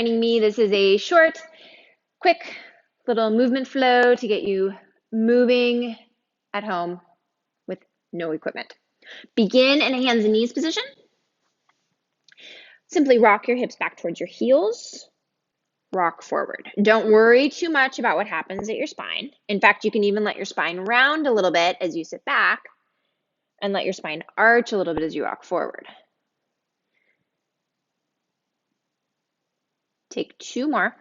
Joining me, this is a short, quick little movement flow to get you moving at home with no equipment. Begin in a hands and knees position. Simply rock your hips back towards your heels. Rock forward. Don't worry too much about what happens at your spine. In fact, you can even let your spine round a little bit as you sit back and let your spine arch a little bit as you rock forward. Take 2 more.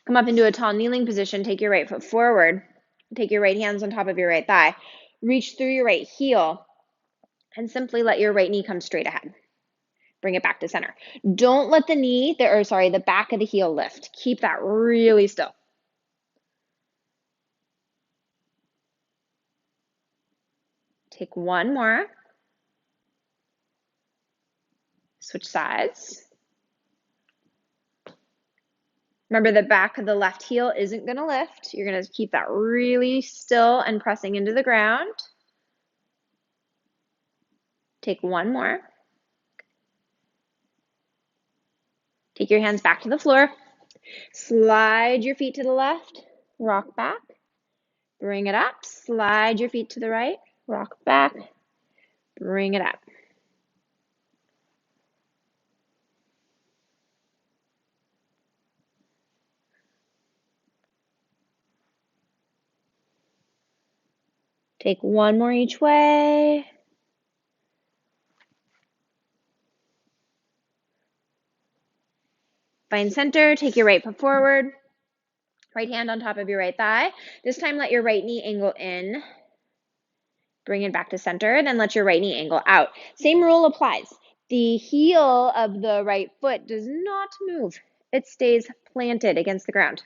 Come up into a tall kneeling position. Take your right foot forward. Take your right hands on top of your right thigh. Reach through your right heel and simply let your right knee come straight ahead. Bring it back to center. Don't let the back of the heel lift. Keep that really still. Take 1 more. Switch sides. Remember, the back of the left heel isn't going to lift. You're going to keep that really still and pressing into the ground. Take 1 more. Take your hands back to the floor. Slide your feet to the left. Rock back. Bring it up. Slide your feet to the right. Rock back. Bring it up. Take 1 more each way. Find center. Take your right foot forward. Right hand on top of your right thigh. This time let your right knee angle in. Bring it back to center. Then let your right knee angle out. Same rule applies. The heel of the right foot does not move. It stays planted against the ground.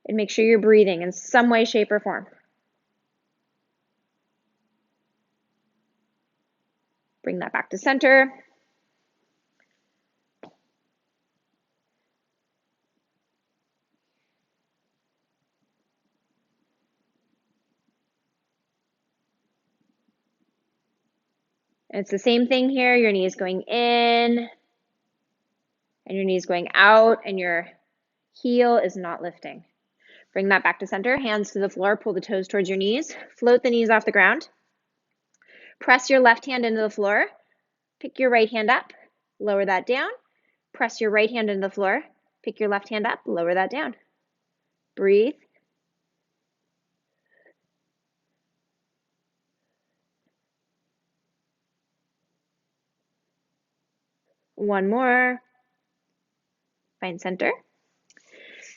And make sure you're breathing in some way, shape, or form. Bring that back to center. And it's the same thing here. Your knee is going in and your knee is going out and your heel is not lifting. Bring that back to center. Hands to the floor. Pull the toes towards your knees. Float the knees off the ground. Press your left hand into the floor. Pick your right hand up. Lower that down. Press your right hand into the floor. Pick your left hand up. Lower that down. Breathe. One more. Find center.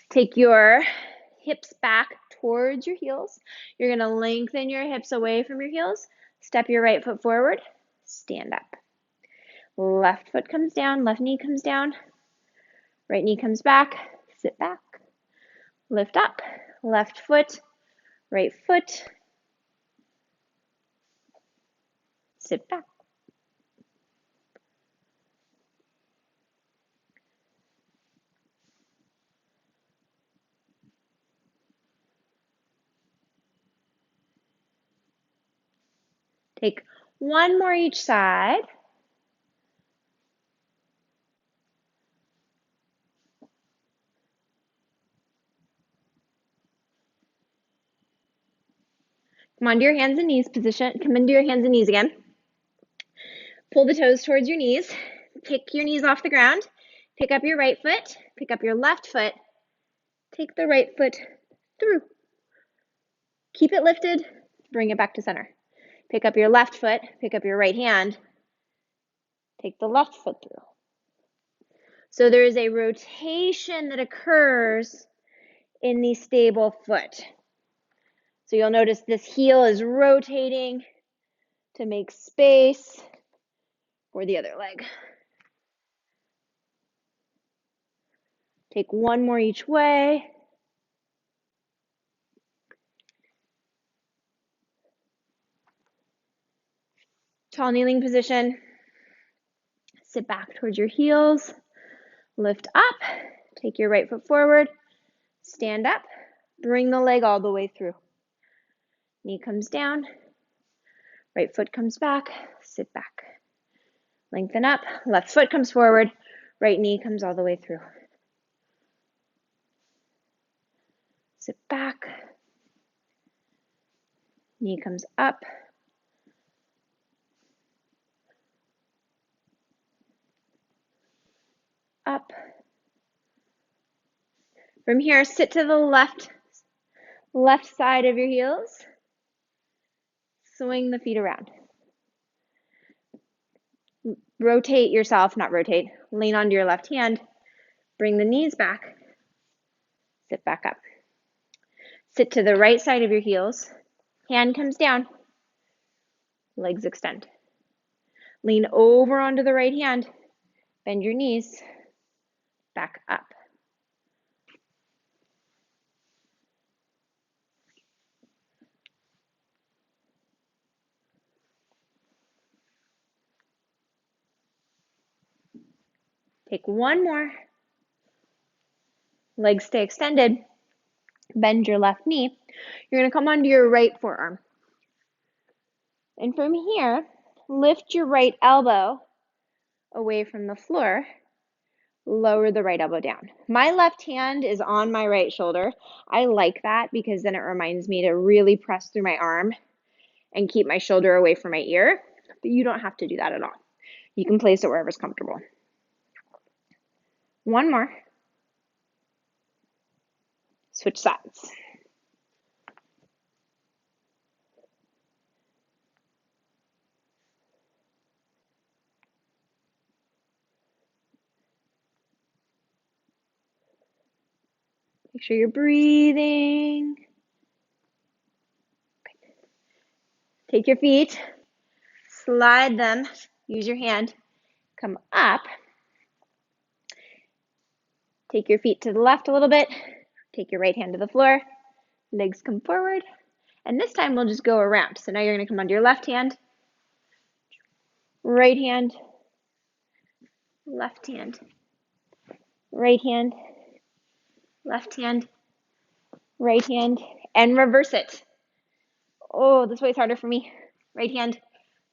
Take your hips back towards your heels. You're going to lengthen your hips away from your heels. Step your right foot forward. Stand up. Left foot comes down. Left knee comes down. Right knee comes back. Sit back. Lift up. Left foot. Right foot. Sit back. Take 1 more each side. Come onto your hands and knees position. Come into your hands and knees again. Pull the toes towards your knees. Kick your knees off the ground. Pick up your right foot. Pick up your left foot. Take the right foot through. Keep it lifted. Bring it back to center. Pick up your left foot. Pick up your right hand. Take the left foot through. So there is a rotation that occurs in the stable foot. So you'll notice this heel is rotating to make space for the other leg. Take 1 more each way. Tall kneeling position. Sit back towards your heels. Lift up. Take your right foot forward. Stand up. Bring the leg all the way through. knee comes down, right foot comes back, sit back. Lengthen up, left foot comes forward, right knee comes all the way through. Sit back, knee comes up, up. From here, sit to the left side of your heels. Swing the feet around. Rotate yourself, not rotate, lean onto your left hand. Bring the knees back. Sit back up. Sit to the right side of your heels. Hand comes down. Legs extend. Lean over onto the right hand. Bend your knees. Back up. Take one more. Legs stay extended. Bend your left knee. You're going to come onto your right forearm. And from here, lift your right elbow away from the floor. Lower the right elbow down. My left hand is on my right shoulder. I like that because then it reminds me to really press through my arm and keep my shoulder away from my ear. But you don't have to do that at all. You can place it wherever's comfortable. One more. Switch sides. Make sure you're breathing. Take your feet, slide them, use your hand, come up. Take your feet to the left a little bit. Take your right hand to the floor. Legs come forward. And this time we'll just go around. So now you're going to come onto your left hand, right hand, left hand, right hand, left hand, right hand, and reverse it. Oh, this way is harder for me. Right hand,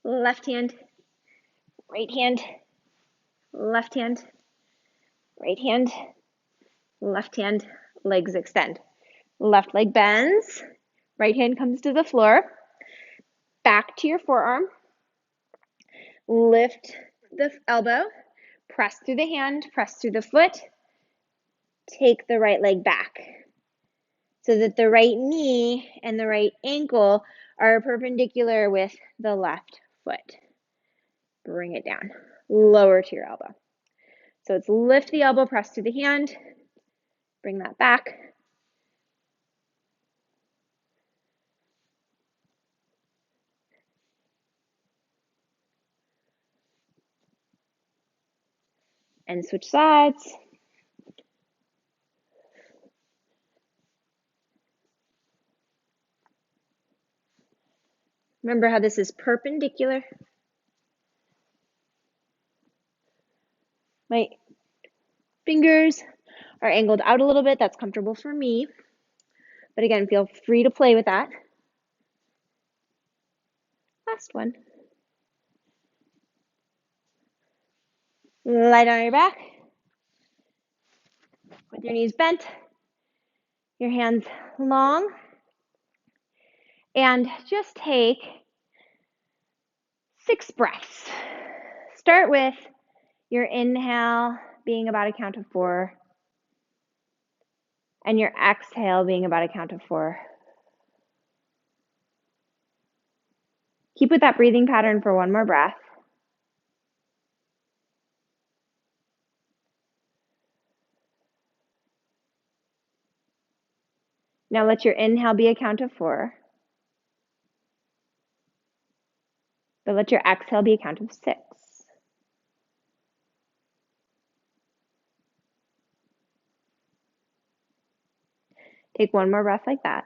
left hand, right hand, left hand, right hand, left hand, legs extend. Left leg bends, right hand comes to the floor, back to your forearm, lift the elbow, press through the hand, press through the foot, take the right leg back so that the right knee and the right ankle are perpendicular with the left foot. Bring it down, lower to your elbow. So it's lift the elbow, press through the hand, bring that back. And switch sides. Remember how this is perpendicular. My fingers are angled out a little bit. That's comfortable for me. But again, feel free to play with that. Last one. Lie down on your back with your knees bent, your hands long, and just take 6 breaths. Start with your inhale being about a count of 4, and your exhale being about a count of 4. Keep with that breathing pattern for one more breath. Now let your inhale be a count of 4, but let your exhale be a count of 6. Take one more breath like that.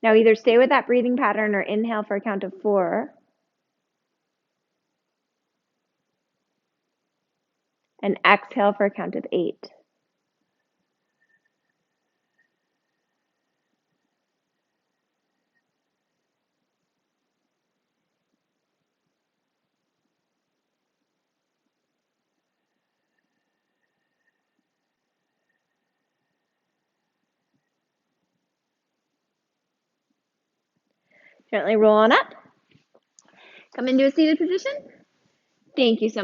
Now either stay with that breathing pattern or inhale for a count of 4, And exhale for a count of 8. Gently roll on up. Come into a seated position. Thank you so much.